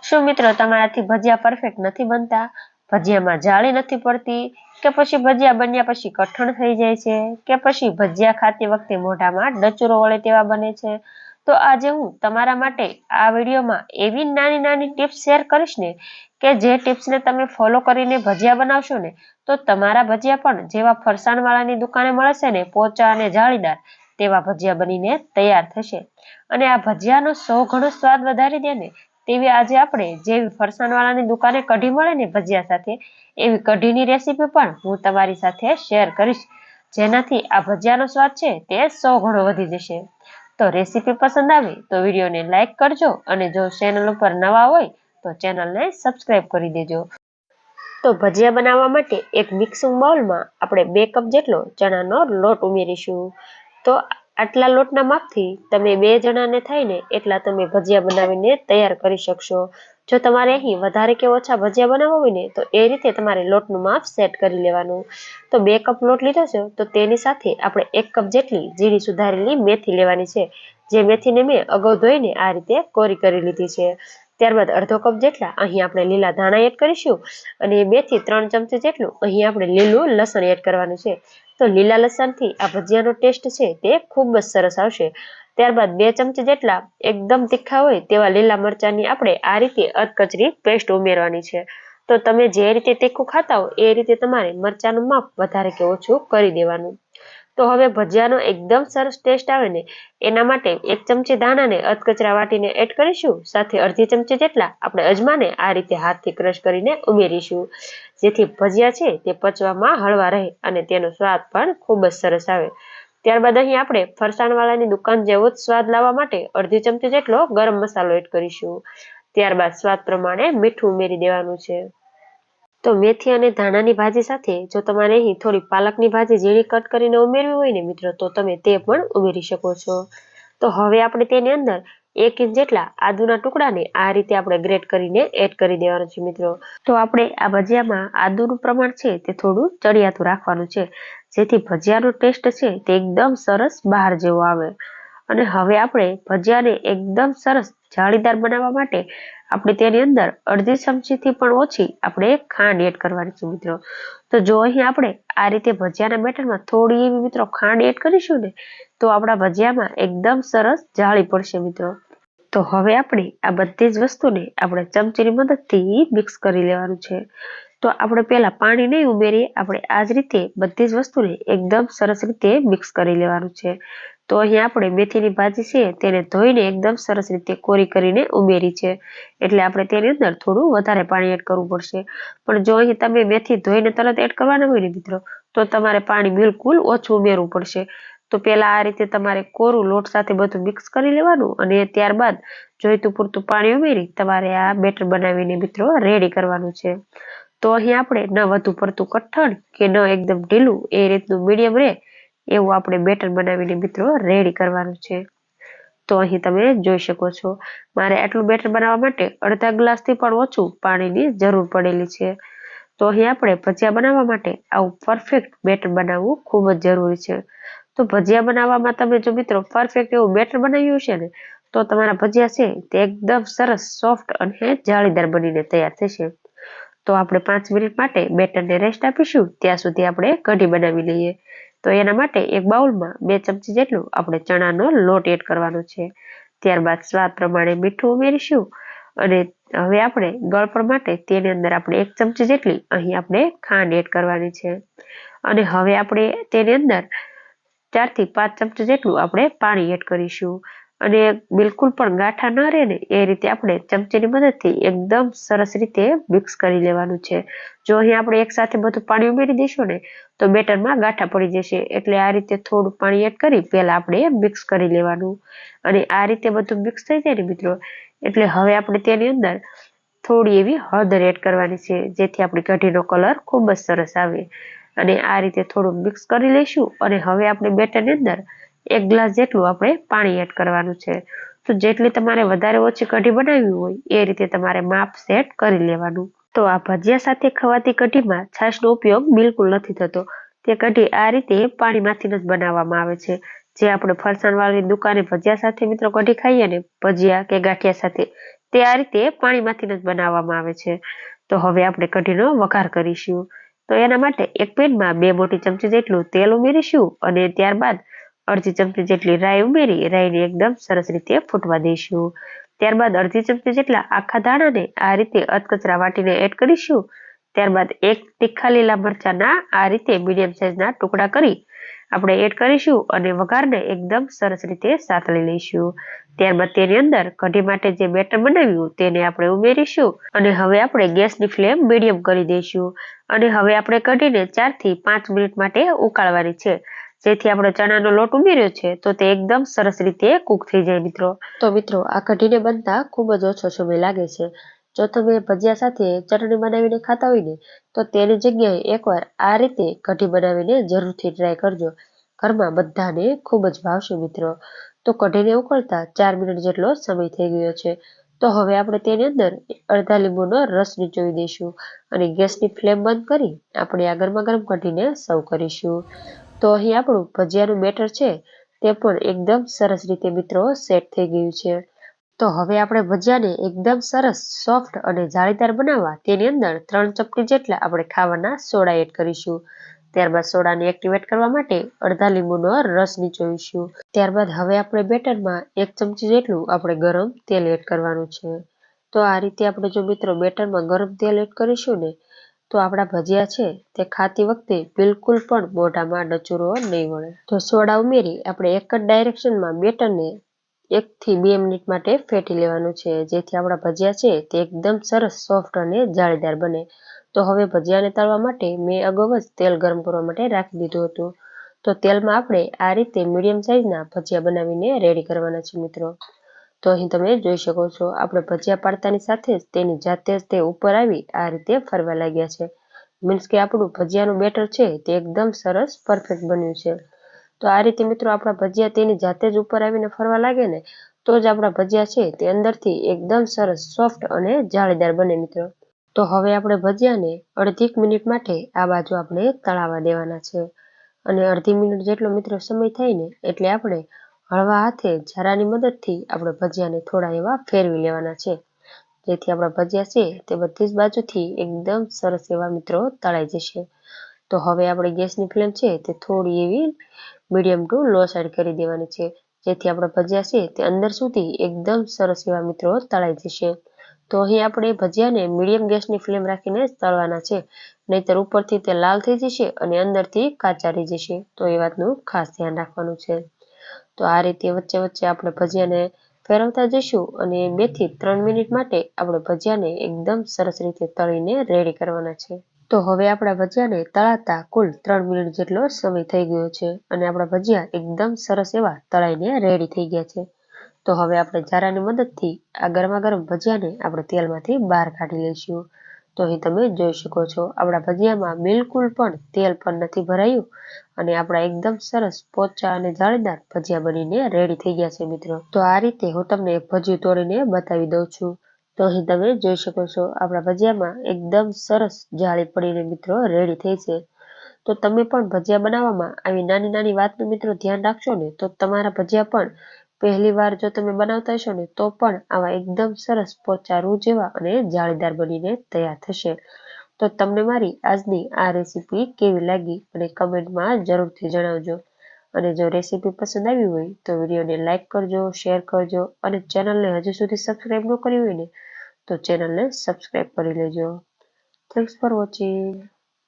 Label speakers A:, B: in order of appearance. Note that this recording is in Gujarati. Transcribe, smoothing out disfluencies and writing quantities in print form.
A: શું મિત્રો તમારાથી ભજીયા પરફેક્ટ નથી બનતા? ભજીયામાં જાળી નથી પડતી? કે પછી ભજીયા બન્યા પછી કઠણ થઈ જાય છે? કે પછી ભજીયા ખાતી વખતે મોઢામાં ડચુરો વળે તેવા બને છે? તો આજે હું તમારા માટે આ વિડીયોમાં એવી નાની નાની ટિપ્સ શેર કરીશ ને કે જે ટિપ્સને તમે ફોલો કરીને ભજીયા બનાવશો ને તો તમારા ભજીયા પણ જેવા ફરસાણવાળાની દુકાને મળશે ને પોચા અને જાળીદાર તેવા ભજીયા બનીને તૈયાર થશે. અને આ ભજીયાનો 100 ગણો સ્વાદ વધારી દે ને તેવી આજે આપણે જેવી ફરસાણવાળાની દુકાને કઢી મળે ને ભજીયા સાથે એવી કઢીની રેસીપી પણ હું તમારી સાથે શેર કરીશ, જેનાથી આ ભજીયાનો સ્વાદ છે તે 100 ગણો વધી જશે. તો રેસીપી પસંદ આવે તો વિડીયોને લાઈક કરજો અને જો ચેનલ ઉપર નવા હોય તો ચેનલને સબસ્ક્રાઈબ કરી દેજો. તો ભજીયા બનાવવા માટે એક મિક્સિંગ બાઉલમાં આપણે 2 કપ જેટલો ચણાનો લોટ ઉમેરીશું. તો આટલા લોટના માપથી તમે 2 જણાને થાય ને એટલા તમે ભજીયા બનાવીને તૈયાર કરી શકશો. જો તમારે અહીં વધારે કે ઓછા ભજીયા બનાવવા હોય ને તો એ રીતે તમારે લોટનું માપ સેટ કરી લેવાનું. તો 2 કપ લોટ લીધો છે તો તેની સાથે આપણે 1 કપ જેટલી ઝીણી સુધારેલી મેથી લેવાની છે, જે મેથીને મેં અગાઉ ધોઈને આ રીતે કોરી કરી લીધી છે. ત્યારબાદ અડધો કપ જેટલા અહીં આપણે લીલા ધાણા એડ કરીશું અને 2 થી 3 ચમચી જેટલું અહીં આપણે લીલું લસણ એડ કરવાનું છે. તો લીલા લસણથી આ ભજીયાનો ટેસ્ટ છે તે ખૂબ જ સરસ આવશે. ત્યારબાદ 2 ચમચી જેટલા એકદમ તીખા હોય તેવા લીલા મરચાંની આપણે આ રીતે અધકચરી પેસ્ટ ઉમેરવાની છે. તો તમે જે રીતે તીખું ખાતા હો એ રીતે તમારે મરચાંનું માપ વધારે કે ઓછું કરી દેવાનું. તો હવે ભજીયાનો એકદમ સરસ ટેસ્ટ આવે ને એના માટે 1 ચમચી ધાણાને અધકચરા વાટીને એડ કરીશું, સાથે અડધી ચમચી જેટલા આપણે અજમાને આ રીતે હાથથી ક્રશ કરીને ઉમેરીશું, જેથી ભજીયા છે તે પચવામાં હળવા રહે અને તેનો સ્વાદ પણ ખૂબ જ સરસ આવે. ત્યારબાદ અહીં આપણે ફરસાણવાળાની દુકાન જેવો જ સ્વાદ લાવવા માટે અડધી ચમચી જેટલો ગરમ મસાલો એડ કરીશું. ત્યારબાદ સ્વાદ પ્રમાણે મીઠું ઉમેરી દેવાનું છે. તો મેથી અને ધાણાની ભાજી સાથે જો તમારે અહીં થોડી પાલકની ભાજી ઝીણી કટ કરીને ઉમેરવી હોય ને મિત્રો તો તમે તે પણ ઉમેરી શકો છો. તો હવે આપણે તેની અંદર 1 ઇંચ જેટલા આદુના ટુકડાને આ રીતે આપણે ગ્રેટ કરીને એડ કરી દેવાનું છે મિત્રો. તો આપણે આ ભજીયામાં આદુનું પ્રમાણ છે તે થોડું ચડિયાતું રાખવાનું છે, જેથી ભજીયાનો ટેસ્ટ છે તે એકદમ સરસ બહાર જેવો આવે. અને હવે આપણે ભજીયાને એકદમ સરસ જાળીદાર બનાવવા માટે આપણે તેની અંદર અડધી ચમચીથી પણ ઓછી આપણે ખાંડ એડ કરવાની છે મિત્રો. તો જો અહીં આપણે આ રીતે ભજીયાના બેટરમાં થોડી એવી મિત્રો ખાંડ એડ કરીશું ને તો આપણા ભજીયામાં એકદમ સરસ જાળી પડશે મિત્રો. તો હવે આપણે આ બધી જ વસ્તુને આપણે ચમચીની મદદથી મિક્સ કરી લેવાનું છે. તો આપણે પહેલા પાણી નહીં ઉમેરીએ, આપણે આ જ રીતે બધી જ વસ્તુને એકદમ સરસ રીતે મિક્સ કરી લેવાનું છે. તો અહીં આપણે મેથીની ભાજી છે તેને ધોઈને એકદમ સરસ રીતે કોરી કરીને ઉમેરી છે, એટલે આપણે તેની અંદર થોડું વધારે પાણી એડ કરવું પડશે. પણ જો અહીં તમે મેથી ધોઈને તરત એડ કરવાના હોય ને મિત્રો તો તમારે પાણી બિલકુલ ઓછું ઉમેરવું પડશે. તો પહેલા આ રીતે તમારે કોરું લોટ સાથે બધું મિક્સ કરી લેવાનું અને ત્યારબાદ જોઈતું પૂરતું પાણી ઉમેરી તમારે આ બેટર બનાવીને મિત્રો રેડી કરવાનું છે. તો અહીં આપણે ન વધુ પડતું કઠણ કે ન એકદમ ઢીલું, એ રીતનું મીડિયમ રહે એવું આપણે બેટર બનાવીને મિત્રો રેડી કરવાનું છે. તો અહીં તમે જોઈ શકો છો મારે આટલું બેટર બનાવવા માટે અડધા ગ્લાસથી પણ ઓછું પાણીની જરૂર પડેલી છે. તો અહીં આપણે ભજીયા બનાવવા માટે આવું પરફેક્ટ બેટર બનાવવું ખૂબ જ જરૂરી છે. તો ભજીયા બનાવવામાં તમે જો મિત્રો પરફેક્ટ એવું બેટર બનાવ્યું છે ને તો તમારા ભજીયા છે તે એકદમ સરસ સોફ્ટ અને જાળીદાર બનીને તૈયાર થશે. તો આપણે 5 મિનિટ માટે બેટરને રેસ્ટ આપીશું, ત્યાં સુધી આપણે કઢી બનાવી લઈએ. તો એના માટે એક બાઉલમાં 2 ચમચી જેટલું આપણે ચણાનો લોટ એડ કરવાનો છે. ત્યારબાદ સ્વાદ પ્રમાણે મીઠું ઉમેરીશું અને હવે આપણે ગળપણ માટે તેની અંદર આપણે 1 ચમચી જેટલી અહીં આપણે ખાંડ એડ કરવાની છે. અને હવે આપણે તેની અંદર 4 થી 5 ચમચી જેટલું આપણે પાણી એડ કરીશું અને બિલકુલ પણ ગાંઠા ન રહે ને એ રીતે આપણે ચમચીની મદદથી એકદમ સરસ રીતે મિક્સ કરી લેવાનું છે. જો અહીં આપણે એકસાથે બધું પાણી ઉમેરી દઈશું ને તો બેટરમાં ગાંઠા પડી જશે, એટલે આ રીતે થોડું પાણી એડ કરી પહેલા આપણે મિક્સ કરી લેવાનું. અને આ રીતે બધું મિક્સ થઈ જાય ને મિત્રો એટલે હવે આપણે તેની અંદર થોડી એવી હળદર એડ કરવાની છે, જેથી આપણી કઢીનો કલર ખૂબ જ સરસ આવે. અને આ રીતે થોડું મિક્સ કરી લઈશું અને હવે આપણે બેટરની અંદર 1 ગ્લાસ જેટલું આપણે પાણી એડ કરવાનું છે. તો જેટલી તમારે વધારે ઓછી કઢી બનાવવી હોય એ રીતે તમારે માપ સેટ કરી લેવાનું. તો આ ભજીયા સાથે ખવાતી કઢીમાં છાશનો ઉપયોગ બિલકુલ નથી થતો. તે કઢી આ રીતે પાણીમાંથી જ બનાવવામાં આવે છે. જે આપણે ફરસાણવાળાની દુકાને ભજીયા સાથે મિત્રો કઢી ખાઈએ ને ભજીયા કે ગાંઠિયા સાથે તે આ રીતે પાણીમાંથી જ બનાવવામાં આવે છે. તો હવે આપણે કઢીનો વઘાર કરીશું. તો એના માટે એક પેનમાં 2 મોટી ચમચી જેટલું તેલ ઉમેરીશું અને ત્યારબાદ અડધી ચમચી જેટલી રાઈ ઉમેરી રાઈને એકદમ સરસ રીતે ફૂટવા દઈશું. ત્યારબાદ અડધી ચમચી જેટલા આખા દાણાને આ રીતે અધકચરા વાટીને એડ કરીશું. ત્યારબાદ એક તીખા લીલા મરચાના આ રીતે મીડિયમ સાઈઝના ટુકડા કરી આપણે એડ કરીશું અને વઘારને એકદમ સરસ રીતે સાતળી લઈશું. ત્યારબાદ તેની અંદર કઢી માટે જે બેટર બનાવ્યું તેને આપણે ઉમેરીશું અને હવે આપણે ગેસની ફ્લેમ મીડિયમ કરી દઈશું અને હવે આપણે કઢીને 4 થી 5 મિનિટ માટે ઉકાળવાની છે. જેથી આપણે ચણાનો લોટ ઉમેર્યો છે તો તે એકદમ સરસ રીતે કૂક થઈ જાય મિત્રો. તો મિત્રો આ કઢીને બનતા ખૂબ જ ઓછો સમય લાગે છે. જો તમે ભજીયા સાથે ચટણી બનાવીને ખાતા હોય ને તો તેની જગ્યાએ એકવાર આ રીતે કઢી બનાવીને જરૂરથી ટ્રાય કરજો. ઘરમાં બધાને ખૂબ જ ભાવશે મિત્રો. તો કઢીને ઉકળતા 4 મિનિટ જેટલો સમય થઈ ગયો છે. તો હવે આપણે તેની અંદર અડધા લીંબુનો રસ નીચોવી દઈશું અને ગેસની ફ્લેમ બંધ કરી આપણે આ ગરમા ગરમ કઢીને સર્વ કરીશું. તો અહીં આપણું ભજીયાનું બેટર છે તે પણ એકદમ સરસ રીતે મિત્રો સેટ થઈ ગયું છે. તો હવે આપણે ભજીયાને એકદમ સરસ સોફ્ટ અને જાળીદાર બનાવવા તેની અંદર 3 ચપટી જેટલા આપણે ખાવાના સોડા એડ કરીશું. ત્યારબાદ સોડાને એક્ટિવેટ કરવા માટે અડધા લીંબુનો રસ નીચોવીશું. ત્યારબાદ હવે આપણે બેટરમાં 1 ચમચી જેટલું આપણે ગરમ તેલ એડ કરવાનું છે. તો આ રીતે આપણે જો મિત્રો બેટરમાં ગરમ તેલ એડ કરીશું ને તો આપણા ભજીયા છે તે ખાતી વખતે બિલકુલ પણ મોઢામાં ડચુરો નહીં વળે. તો સોડા ઉમેરી આપણે એક જ ડાયરેક્શનમાં બેટરને 1 થી 2 મિનિટ માટે ફેટી લેવાનું છે. જેથી આપણા ભજીયા છે તે એકદમ સરસ સોફ્ટ અને જાળીદાર બને. તો હવે ભજીયાને તળવા માટે મેં અગાઉ જ તેલ ગરમ કરવા માટે રાખી દીધું હતું. તો તેલમાં આપણે આ રીતે મીડિયમ સાઈઝના ભજીયા બનાવીને રેડી કરવાના છે મિત્રો. તો અહીં તમે જોઈ શકો છો આપણે ભજીયા પાડતાની સાથે જ તેની જાતે જ તે ઉપર આવી આ રીતે ફરવા લાગ્યા છે. મીન્સ કે આપણું ભજીયાનું બેટર છે તે એકદમ સરસ પરફેક્ટ બન્યું છે. તો આ રીતે મિત્રો આપણા ભજીયા તેની જાતે જ ઉપર આવીને ફરવા લાગે ને તો જ આપણા ભજીયા છે તે અંદરથી એકદમ સરસ સોફ્ટ અને જાળીદાર બને મિત્રો. તો હવે આપણે ભજીયાને અડધી મિનિટ માટે આ બાજુ આપણે તળાવવા દેવાના છે અને અડધી મિનિટ જેટલો મિત્રો સમય થાય ને એટલે આપણે હળવા હાથે ઝારાની મદદથી આપણે ભજીયાને થોડા એવા ફેરવી લેવાના છે. જેથી આપણા ભજીયા છે તે બધી જ બાજુથી એકદમ સરસ એવા મિત્રો તળાઈ જશે. તો હવે આપણે ગેસની ફ્લેમ છે તે થોડી એવી મીડિયમ ટુ લો સાઈડ કરી દેવાની છે. જેથી આપણા ભજીયા છે તે અંદર સુધી એકદમ સરસ એવા મિત્રો તળાઈ જશે. તો અહીં આપણે ભજીયાને મીડિયમ ગેસની ફ્લેમ રાખીને જ તળવાના છે. નહીંતર ઉપરથી તે લાલ થઈ જશે અને અંદરથી કાચા રહી જશે. તો એ વાતનું ખાસ ધ્યાન રાખવાનું છે. તો આ રીતે વચ્ચે વચ્ચે આપણે ભજીયાને ફેરવતા જઈશું અને 2 થી 3 મિનિટ માટે આપણે ભજીયાને એકદમ સરસ રીતે તળીને રેડી કરવાના છે. તો હવે આપણા ભજીયાને તળાતા કુલ 3 મિનિટ જેટલો સમય થઈ ગયો છે અને આપણા ભજીયા એકદમ સરસ એવા તળાઈને રેડી થઈ ગયા છે. તો હવે આપણે ઝારાની મદદથી આ ગરમા ગરમ ભજીયાને આપણે તેલમાંથી બહાર કાઢી લઈશું. તો અહીં તમે જોઈ શકો છો આપણા ભજીયામાં બિલકુલ પણ તેલ પણ નથી ભરાયું અને આપણા એકદમ સરસ પોચા અને જાળીદાર ભજીયા બનીને રેડી થઈ ગયા છે મિત્રો. તો આ રીતે હું તમને એક ભજીયું તોડીને બતાવી દઉં છું. તો અહીં તમે જોઈ શકો છો આપણા ભજીયામાં એકદમ સરસ જાળી પડીને મિત્રો રેડી થઈ છે. તો તમે પણ ભજીયા બનાવવામાં આવી નાની નાની વાતનું મિત્રો ધ્યાન રાખશો ને તો તમારા ભજીયા પણ પહેલી વાર જો તમે બનાવતા હશો ને તો પણ આવા એકદમ સરસ પોચા રૂ જેવા અને જાળીદાર બનીને તૈયાર થશે. તો તમને મારી આજની આ રેસીપી કેવી લાગી અને કમેન્ટમાં જરૂરથી જણાવજો. અને જો રેસીપી પસંદ આવી હોય તો વિડીયોને લાઇક કરજો, શેર કરજો અને ચેનલને હજુ સુધી સબસ્ક્રાઈબ ન કરી હોય ને તો ચેનલને સબસ્ક્રાઈબ કરી લેજો. Thanks for watching.